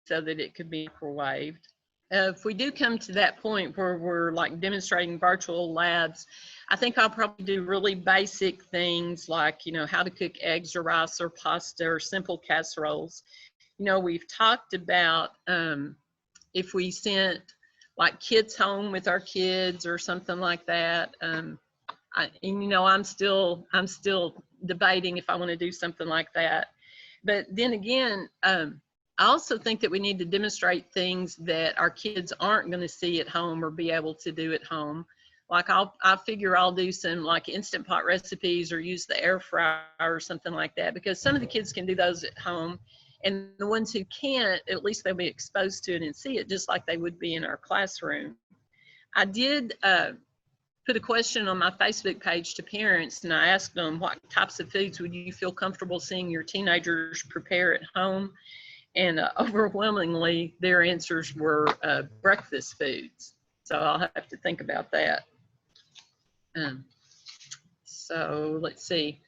so that it could be microwaved. If we do come to that point where we're like demonstrating virtual labs, I think I'll probably do really basic things like, you know, how to cook eggs or rice or pasta or simple casseroles. You know, we've talked about if we sent like kids home with our kids or something like that. And you know, I'm still debating if I want to do something like that. But then again, I also think that we need to demonstrate things that our kids aren't going to see at home or be able to do at home. Like I figure I'll do some like Instant Pot recipes or use the air fryer or something like that, because some of the kids can do those at home. And the ones who can't, at least they'll be exposed to it and see it just like they would be in our classroom. I did put a question on my Facebook page to parents, and I asked them, what types of foods would you feel comfortable seeing your teenagers prepare at home? And overwhelmingly, their answers were breakfast foods. So I'll have to think about that. So let's see.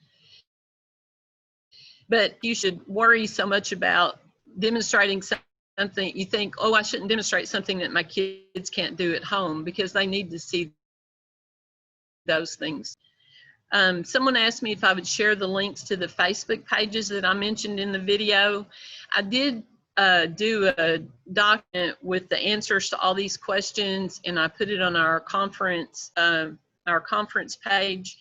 but you should worry so much about demonstrating something. You think, oh, I shouldn't demonstrate something that my kids can't do at home, because they need to see those things. Someone asked me if I would share the links to the Facebook pages that I mentioned in the video. I did do a document with the answers to all these questions, and I put it on our conference page,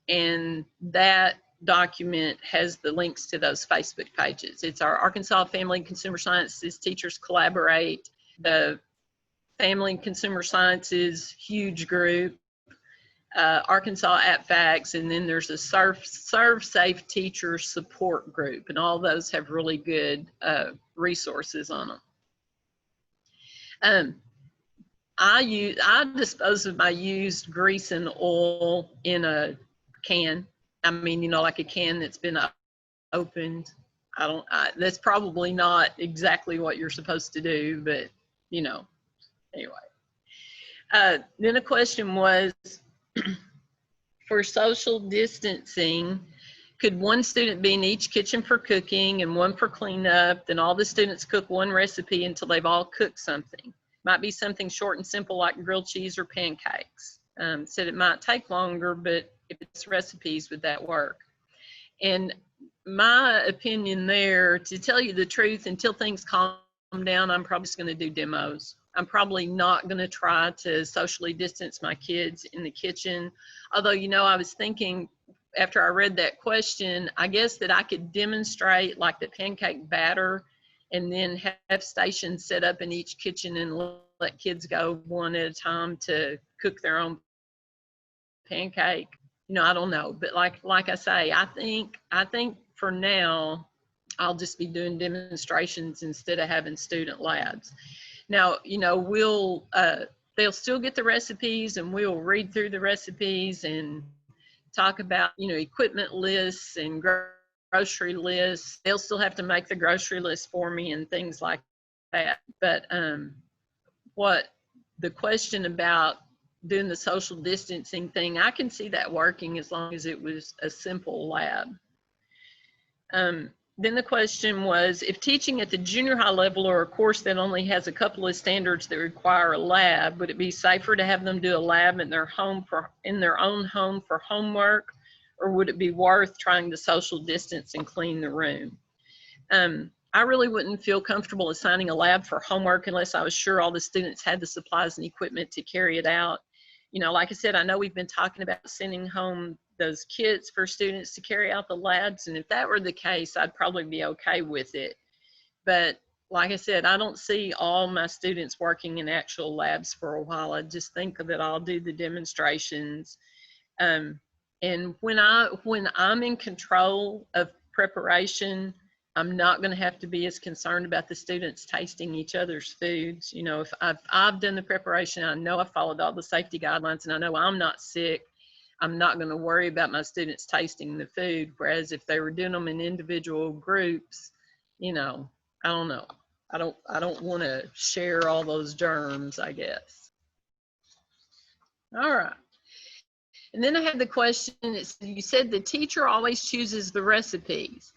and that document has the links to those Facebook pages. It's our Arkansas Family and Consumer Sciences Teachers Collaborate, the Family and Consumer Sciences huge group, Arkansas APFACS, and then there's a Serve Safe Teachers support group, and all those have really good resources on them. I dispose of my used grease and oil in a can. I mean, you know, like a can that's been opened. That's probably not exactly what you're supposed to do, but you know, anyway. Then a question was, for social distancing, could one student be in each kitchen for cooking and one for cleanup? Then all the students cook one recipe until they've all cooked something. Might be something short and simple like grilled cheese or pancakes. Said it might take longer, but if it's recipes, would that work? And my opinion there, to tell you the truth, until things calm down, I'm probably just going to do demos. I'm probably not going to try to socially distance my kids in the kitchen. Although, you know, I was thinking after I read that question, I guess that I could demonstrate like the pancake batter and then have stations set up in each kitchen and let kids go one at a time to cook their own pancake. You know, I don't know, but like I say, I think for now I'll just be doing demonstrations instead of having student labs. Now, you know, they'll still get the recipes, and we'll read through the recipes and talk about, you know, equipment lists and grocery lists. They'll still have to make the grocery list for me and things like that. But what the question about doing the social distancing thing, I can see that working as long as it was a simple lab. Then the question was, if teaching at the junior high level or a course that only has a couple of standards that require a lab, would it be safer to have them do a lab in their own home for homework, or would it be worth trying to social distance and clean the room? I really wouldn't feel comfortable assigning a lab for homework unless I was sure all the students had the supplies and equipment to carry it out. You know, like I said, I know we've been talking about sending home those kits for students to carry out the labs, and if that were the case, I'd probably be okay with it. But like I said, I don't see all my students working in actual labs for a while. I just think that I'll do the demonstrations. And when I'm in control of preparation, I'm not going to have to be as concerned about the students tasting each other's foods. You know, if I've done the preparation, I know I followed all the safety guidelines, and I know I'm not sick, I'm not going to worry about my students tasting the food. Whereas if they were doing them in individual groups, you know, I don't know. I don't want to share all those germs, I guess. All right. And then I had the question, you said the teacher always chooses the recipes.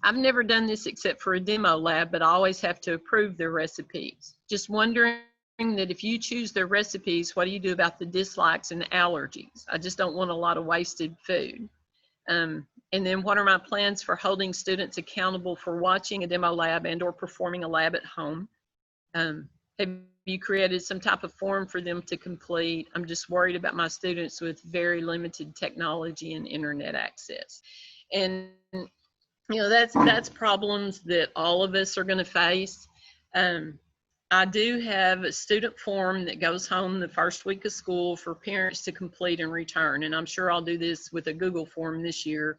I've never done this except for a demo lab, but I always have to approve their recipes. Just wondering that if you choose their recipes, what do you do about the dislikes and allergies? I just don't want a lot of wasted food. And then what are my plans for holding students accountable for watching a demo lab and or performing a lab at home? Have you created some type of form for them to complete? I'm just worried about my students with very limited technology and internet access. And you know, that's problems that all of us are going to face. I do have a student form that goes home the first week of school for parents to complete and return. And I'm sure I'll do this with a Google form this year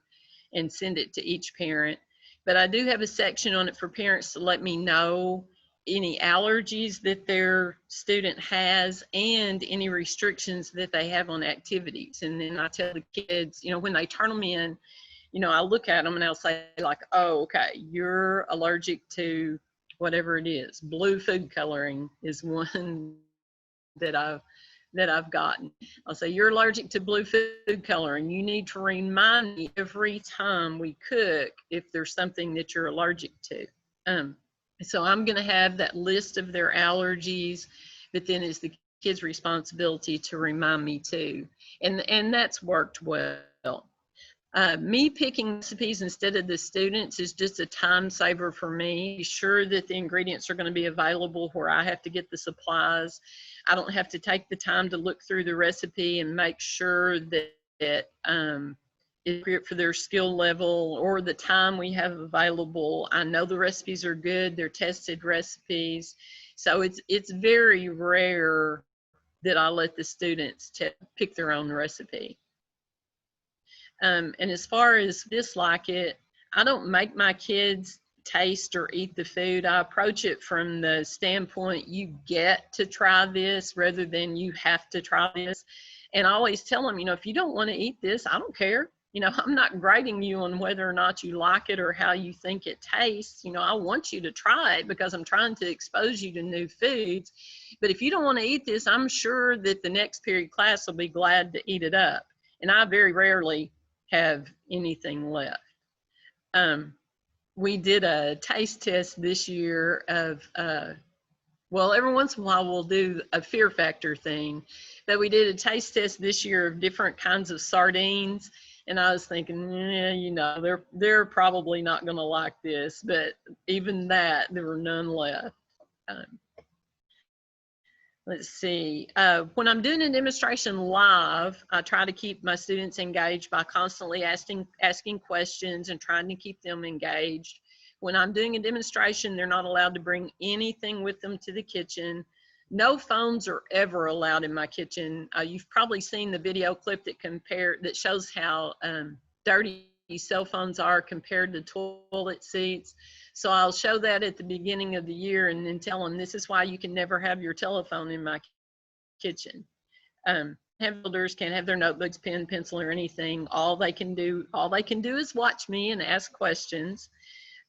and send it to each parent. But I do have a section on it for parents to let me know any allergies that their student has and any restrictions that they have on activities. And then I tell the kids, you know, when they turn them in, you know, I'll look at them and I'll say like, oh, okay, you're allergic to whatever it is. Blue food coloring is one that I that I've gotten. I'll say, you're allergic to blue food coloring. You need to remind me every time we cook if there's something that you're allergic to. So I'm going to have that list of their allergies, but then it's the kids' responsibility to remind me too. And that's worked well. Me picking recipes instead of the students is just a time saver for me. Be sure that the ingredients are going to be available where I have to get the supplies. I don't have to take the time to look through the recipe and make sure that it's appropriate for their skill level or the time we have available. I know the recipes are good. They're tested recipes. So it's very rare that I let the students pick their own recipe. And as far as dislike it, I don't make my kids taste or eat the food. I approach it from the standpoint you get to try this rather than you have to try this. And I always tell them, you know, if you don't want to eat this, I don't care. You know, I'm not grading you on whether or not you like it or how you think it tastes. You know, I want you to try it because I'm trying to expose you to new foods. But if you don't want to eat this, I'm sure that the next period class will be glad to eat it up. And I very rarely have anything left. We did a taste test this year of, well, every once in a while we'll do a fear factor thing, but we did a taste test this year of different kinds of sardines. And I was thinking, yeah, you know, they're probably not going to like this, but even that, there were none left. Let's see, when I'm doing a demonstration live, I try to keep my students engaged by constantly asking questions and trying to keep them engaged. When I'm doing a demonstration, they're not allowed to bring anything with them to the kitchen. No phones are ever allowed in my kitchen. You've probably seen the video clip that shows how dirty cell phones are compared to toilet seats. So I'll show that at the beginning of the year and then tell them this is why you can never have your telephone in my kitchen. Builders can't have their notebooks, pen, pencil, or anything. All they can do is watch me and ask questions.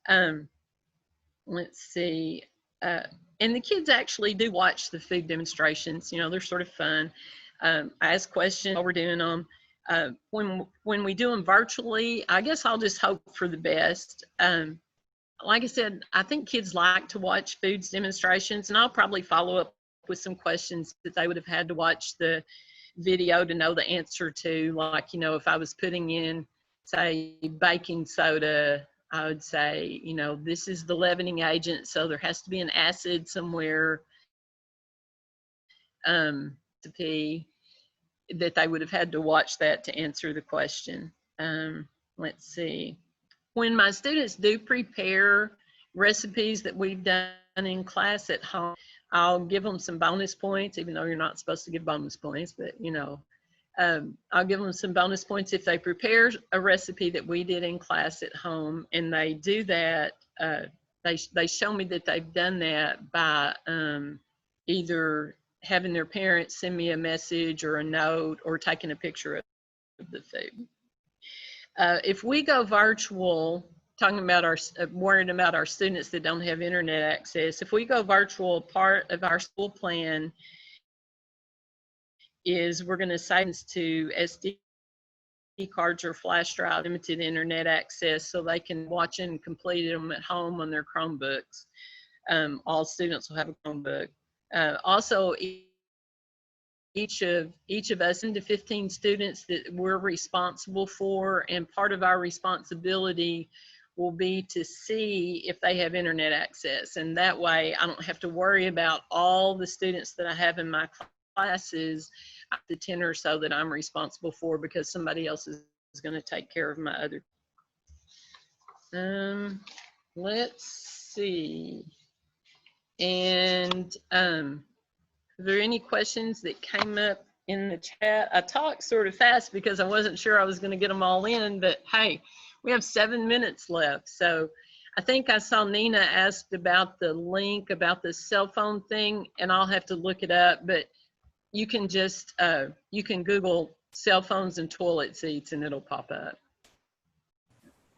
Let's see. And the kids actually do watch the food demonstrations. You know, they're sort of fun. I ask questions while we're doing them. When we do them virtually, I guess I'll just hope for the best. Like I said, I think kids like to watch foods demonstrations, and I'll probably follow up with some questions that they would have had to watch the video to know the answer to. Like, you know, if I was putting in, say, baking soda, I would say, you know, this is the leavening agent, so there has to be an acid somewhere that they would have had to watch that to answer the question. Let's see. When my students do prepare recipes that we've done in class at home, I'll give them some bonus points, even though you're not supposed to give bonus points, but you know, I'll give them some bonus points if they prepare a recipe that we did in class at home and they do that. They show me that they've done that by either having their parents send me a message or a note or taking a picture of the food. If we go virtual, talking about worrying about our students that don't have internet access, if we go virtual, part of our school plan is we're going to send to SD cards or flash drive, limited internet access, so they can watch and complete them at home on their Chromebooks. All students will have a Chromebook. Also, each of us, 10 to 15 students that we're responsible for, and part of our responsibility will be to see if they have internet access. And that way I don't have to worry about all the students that I have in my classes, the 10 or so that I'm responsible for, because somebody else is going to take care of my other. Let's see. And are there any questions that came up in the chat? I talked sort of fast because I wasn't sure I was going to get them all in, but hey, we have 7 minutes left. So I think I saw Nina asked about the link about the cell phone thing, and I'll have to look it up, but you can just, you can Google cell phones and toilet seats and it'll pop up.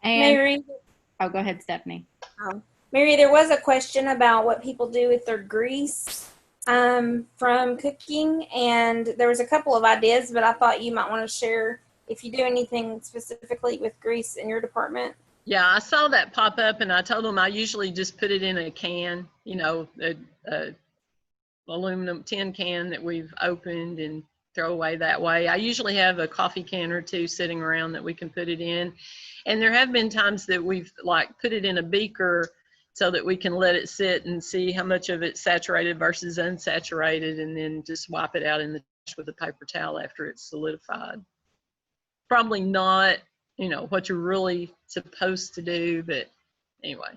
And, Mary, oh, go ahead, Stephanie. Mary, there was a question about what people do with their grease. from cooking, and there was a couple of ideas, but I thought you might want to share if you do anything specifically with grease in your department. Yeah, I saw that pop up, and I told them I usually just put it in a can, you know, a aluminum tin can that we've opened and throw away that way. I usually have a coffee can or two sitting around that we can put it in. And there have been times that we've like put it in a beaker so that we can let it sit and see how much of it's saturated versus unsaturated, and then just wipe it out in the dish with a paper towel after it's solidified. Probably not, you know, what you're really supposed to do, but anyway.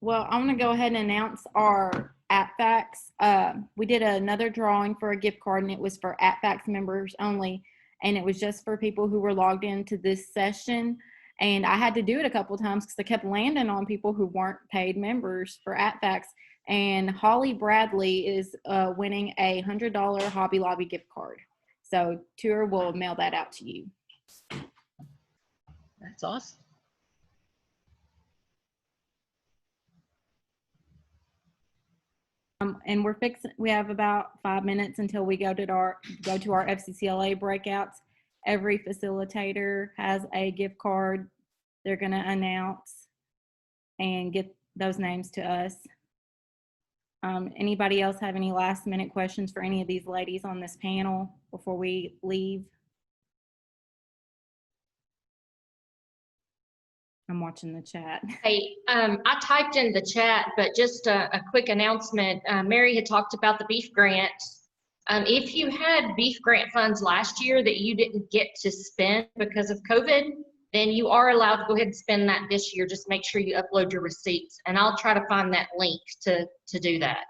Well, I'm going to go ahead and announce our AppFax. We did another drawing for a gift card, and it was for AppFax members only. And it was just for people who were logged into this session. And I had to do it a couple times because I kept landing on people who weren't paid members for AppFax. And Holly Bradley is winning a $100 Hobby Lobby gift card. So Tour will mail that out to you. That's awesome. And we have about 5 minutes until we go to our FCCLA breakouts. Every facilitator has a gift card they're going to announce and get those names to us. Anybody else have any last minute questions for any of these ladies on this panel before we leave? I'm watching the chat. Hey, I typed in the chat, but just a quick announcement. Mary had talked about the beef grant. If you had beef grant funds last year that you didn't get to spend because of COVID, then you are allowed to go ahead and spend that this year. Just make sure you upload your receipts, and I'll try to find that link to do that.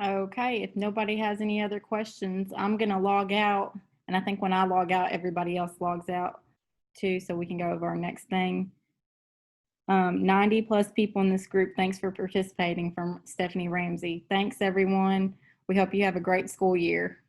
Okay, if nobody has any other questions, I'm gonna log out. And I think when I log out, everybody else logs out too, so we can go over our next thing. 90 plus people in this group. Thanks for participating, from Stephanie Ramsey. Thanks everyone. We hope you have a great school year.